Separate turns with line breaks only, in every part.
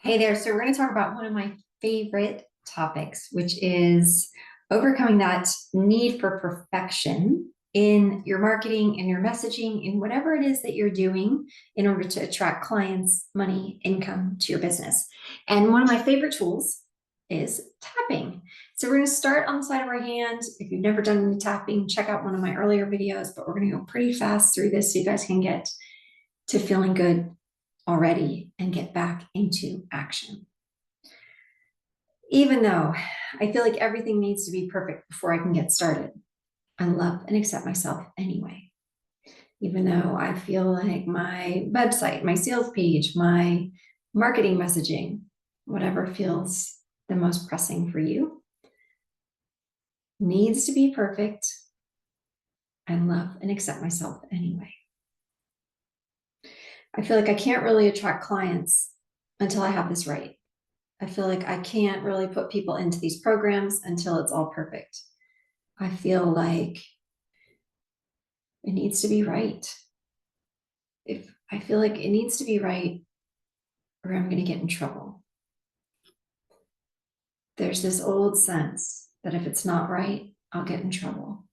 Hey there. So, we're going to talk about one of my favorite topics, which is overcoming that need for perfection in your marketing, in your messaging, in whatever it is that you're doing in order to attract clients, money, income to your business. And one of my favorite tools is tapping. So, we're going to start on the side of our hand. If you've never done any tapping, check out one of my earlier videos, but we're going to go pretty fast through this so you guys can get to feeling good already and get back into action. Even though I feel like everything needs to be perfect before I can get started, I love and accept myself anyway. Even though I feel like my website, my sales page, my marketing messaging, whatever feels the most pressing for you, needs to be perfect, I love and accept myself anyway. I feel like I can't really attract clients until I have this right. I feel like I can't really put people into these programs until it's all perfect. I feel like it needs to be right. If I feel like it needs to be right, or I'm going to get in trouble. There's this old sense that if it's not right, I'll get in trouble.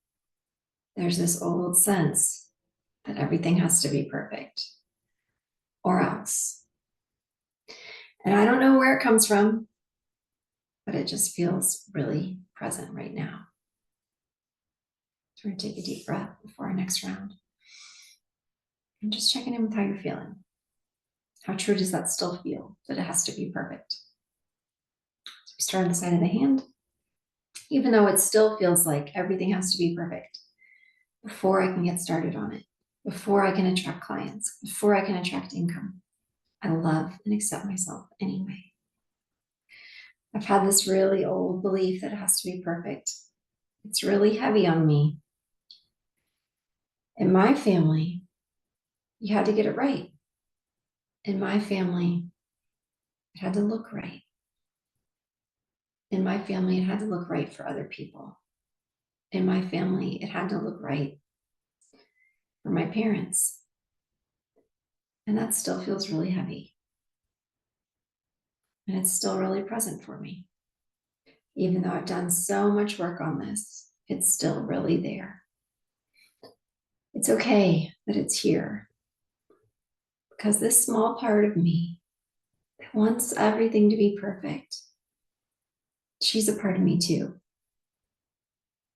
There's this old sense that everything has to be perfect, or else. And I don't know where it comes from, but it just feels really present right now. So we're going to take a deep breath before our next round. And just checking in with how you're feeling. How true does that still feel that it has to be perfect? So we start on the side of the hand. Even though it still feels like everything has to be perfect before I can get started on it, before I can attract clients, before I can attract income, I love and accept myself anyway. I've had this really old belief that it has to be perfect. It's really heavy on me. In my family, you had to get it right. In my family, it had to look right. In my family, it had to look right for other people. In my family, it had to look right for my parents. And that still feels really heavy. And it's still really present for me. Even though I've done so much work on this, it's still really there. It's okay that it's here, because this small part of me that wants everything to be perfect, she's a part of me too.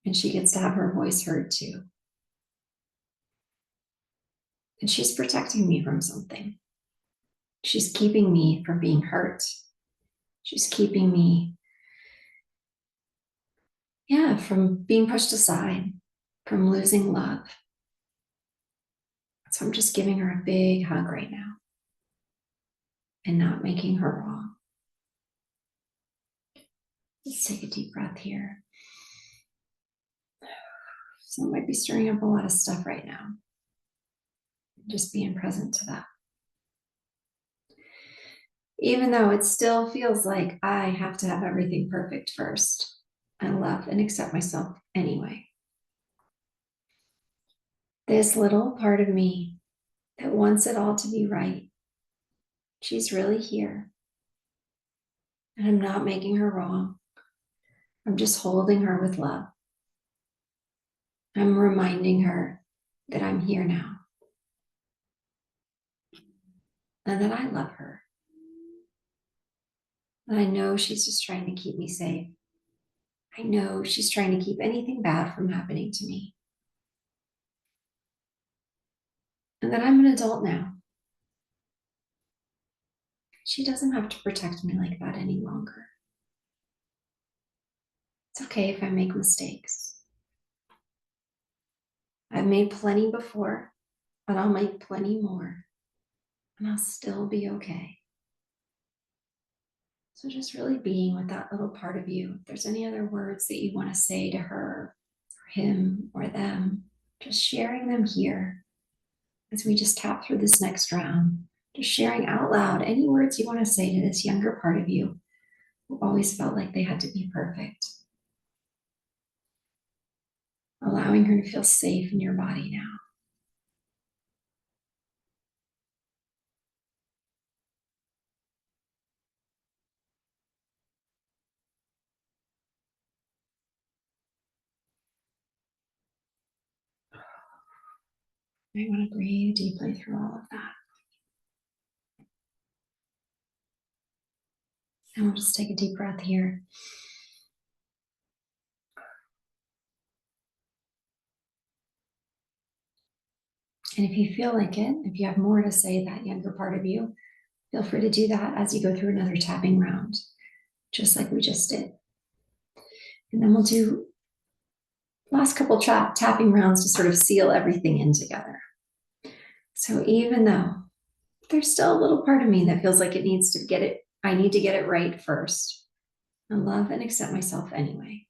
And she gets to have her voice heard too. And she's protecting me from something. She's keeping me from being hurt. She's keeping me, from being pushed aside, from losing love. So I'm just giving her a big hug right now and not making her wrong. Let's take a deep breath here. So I might be stirring up a lot of stuff right now. Just being present to that. Even though it still feels like I have to have everything perfect first, I love and accept myself anyway. This little part of me that wants it all to be right, she's really here. And I'm not making her wrong. I'm just holding her with love. I'm reminding her that I'm here now and that I love her. And I know she's just trying to keep me safe. I know she's trying to keep anything bad from happening to me. And that I'm an adult now. She doesn't have to protect me like that any longer. It's okay if I make mistakes. I've made plenty before, but I'll make plenty more. And I'll still be okay. So just really being with that little part of you. If there's any other words that you want to say to her, or him, or them, just sharing them here as we just tap through this next round. Just sharing out loud any words you want to say to this younger part of you who always felt like they had to be perfect. Allowing her to feel safe in your body now. I want to breathe deeply through all of that. And we'll just take a deep breath here. And if you feel like it, if you have more to say, that younger part of you, feel free to do that as you go through another tapping round, just like we just did. And then we'll do last couple tapping rounds to sort of seal everything in together. So even though there's still a little part of me that feels like it needs to get it, I need to get it right first, I love and accept myself anyway.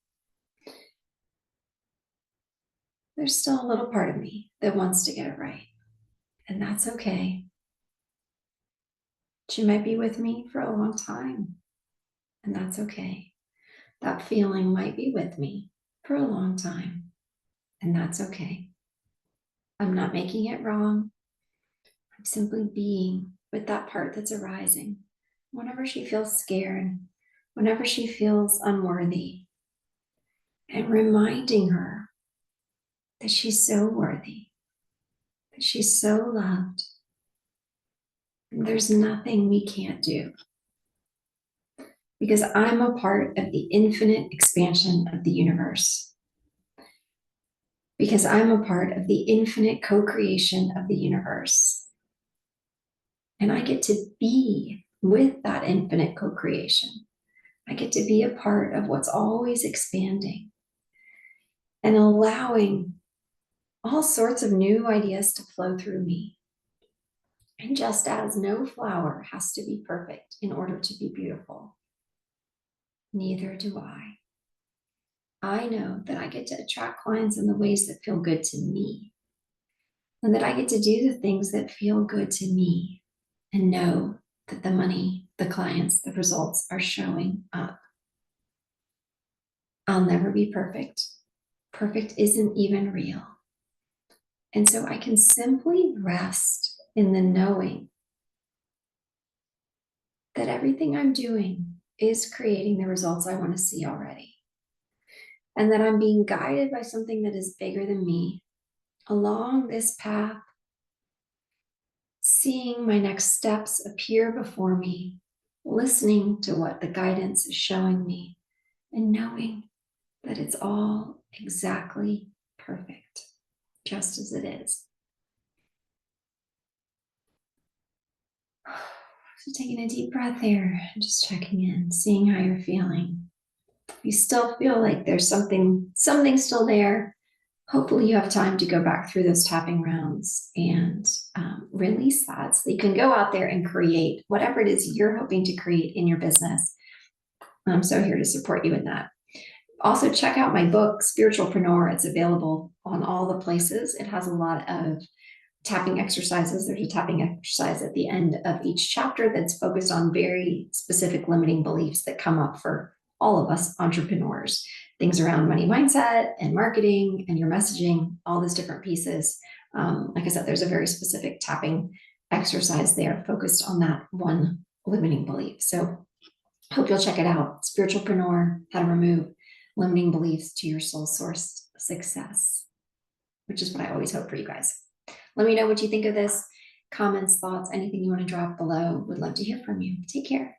There's still a little part of me that wants to get it right, and that's okay. She might be with me for a long time, and that's okay. That feeling might be with me for a long time, and that's okay. I'm not making it wrong. I'm simply being with that part that's arising. Whenever she feels scared, whenever she feels unworthy, and reminding her that she's so worthy, that she's so loved. There's nothing we can't do, because I'm a part of the infinite expansion of the universe, because I'm a part of the infinite co-creation of the universe. And I get to be with that infinite co-creation. I get to be a part of what's always expanding and allowing all sorts of new ideas to flow through me. And just as no flower has to be perfect in order to be beautiful, neither do I. I know that I get to attract clients in the ways that feel good to me, and that I get to do the things that feel good to me, and know that the money, the clients, the results are showing up. I'll never be perfect. Perfect isn't even real. And so I can simply rest in the knowing that everything I'm doing is creating the results I want to see already. And that I'm being guided by something that is bigger than me along this path, seeing my next steps appear before me, listening to what the guidance is showing me, and knowing that it's all exactly perfect, just as it is. So taking a deep breath there and just checking in, seeing how you're feeling. If you still feel like there's something still there, hopefully you have time to go back through those tapping rounds and release that, so you can go out there and create whatever it is you're hoping to create in your business. I'm so here to support you in that. Also, check out my book, Spiritualpreneur. It's available on all the places. It has a lot of tapping exercises. There's a tapping exercise at the end of each chapter that's focused on very specific limiting beliefs that come up for all of us entrepreneurs. Things around money mindset and marketing and your messaging, all those different pieces. Like I said, there's a very specific tapping exercise there focused on that one limiting belief. So hope you'll check it out. Spiritualpreneur, how to remove limiting beliefs to your soul source success, which is what I always hope for you guys. Let me know what you think of this. Comments, thoughts, anything you want to drop below. Would love to hear from you. Take care.